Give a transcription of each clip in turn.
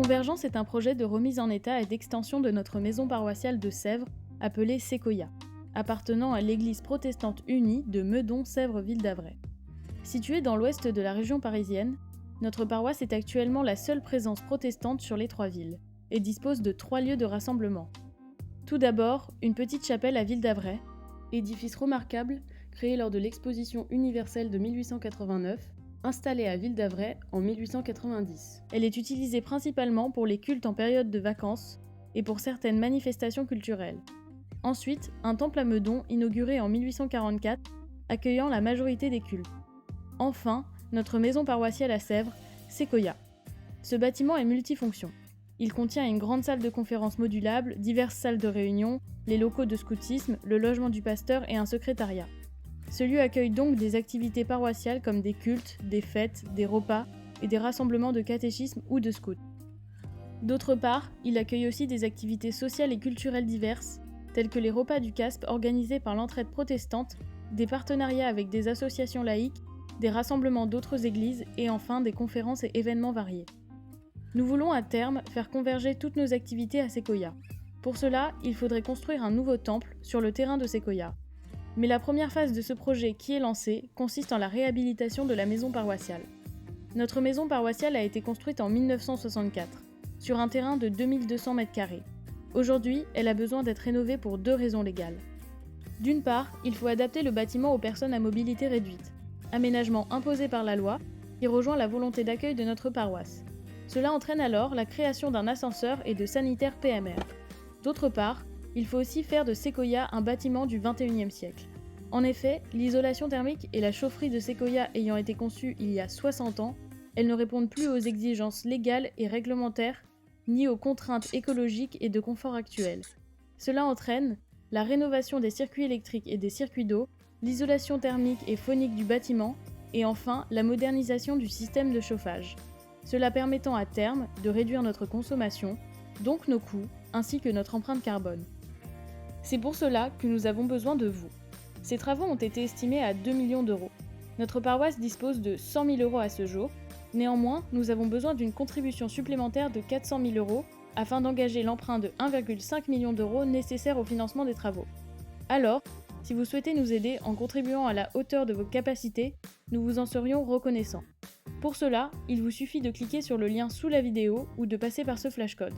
Convergence est un projet de remise en état et d'extension de notre maison paroissiale de Sèvres, appelée Séquoia, appartenant à l'église protestante unie de Meudon-Sèvres-Ville d'Avray. Située dans l'ouest de la région parisienne, notre paroisse est actuellement la seule présence protestante sur les 3 villes et dispose de 3 lieux de rassemblement. Tout d'abord, une petite chapelle à Ville d'Avray, édifice remarquable créé lors de l'exposition universelle de 1889, installée à Ville d'Avray en 1890. Elle est utilisée principalement pour les cultes en période de vacances et pour certaines manifestations culturelles. Ensuite, un temple à Meudon inauguré en 1844, accueillant la majorité des cultes. Enfin, notre maison paroissiale à Sèvres, Séquoia. Ce bâtiment est multifonction. Il contient une grande salle de conférence modulable, diverses salles de réunion, les locaux de scoutisme, le logement du pasteur et un secrétariat. Ce lieu accueille donc des activités paroissiales comme des cultes, des fêtes, des repas et des rassemblements de catéchisme ou de scouts. D'autre part, il accueille aussi des activités sociales et culturelles diverses, telles que les repas du CASP organisés par l'entraide protestante, des partenariats avec des associations laïques, des rassemblements d'autres églises et enfin des conférences et événements variés. Nous voulons à terme faire converger toutes nos activités à Séquoia. Pour cela, il faudrait construire un nouveau temple sur le terrain de Séquoia. Mais la première phase de ce projet qui est lancé consiste en la réhabilitation de la maison paroissiale. Notre maison paroissiale a été construite en 1964, sur un terrain de 2200 m². Aujourd'hui, elle a besoin d'être rénovée pour 2 raisons légales. D'une part, il faut adapter le bâtiment aux personnes à mobilité réduite, aménagement imposé par la loi, qui rejoint la volonté d'accueil de notre paroisse. Cela entraîne alors la création d'un ascenseur et de sanitaires PMR. D'autre part, il faut aussi faire de Séquoia un bâtiment du XXIe siècle. En effet, l'isolation thermique et la chaufferie de Séquoia ayant été conçues il y a 60 ans, elles ne répondent plus aux exigences légales et réglementaires, ni aux contraintes écologiques et de confort actuelles. Cela entraîne la rénovation des circuits électriques et des circuits d'eau, l'isolation thermique et phonique du bâtiment, et enfin la modernisation du système de chauffage. Cela permettant à terme de réduire notre consommation, donc nos coûts, ainsi que notre empreinte carbone. C'est pour cela que nous avons besoin de vous. Ces travaux ont été estimés à 2 millions d'euros. Notre paroisse dispose de 100 000 euros à ce jour. Néanmoins, nous avons besoin d'une contribution supplémentaire de 400 000 euros afin d'engager l'emprunt de 1,5 million d'euros nécessaire au financement des travaux. Alors, si vous souhaitez nous aider en contribuant à la hauteur de vos capacités, nous vous en serions reconnaissants. Pour cela, il vous suffit de cliquer sur le lien sous la vidéo ou de passer par ce flashcode.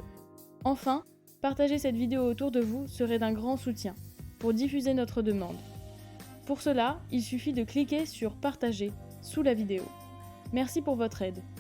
Enfin, partager cette vidéo autour de vous serait d'un grand soutien pour diffuser notre demande. Pour cela, il suffit de cliquer sur « Partager » sous la vidéo. Merci pour votre aide.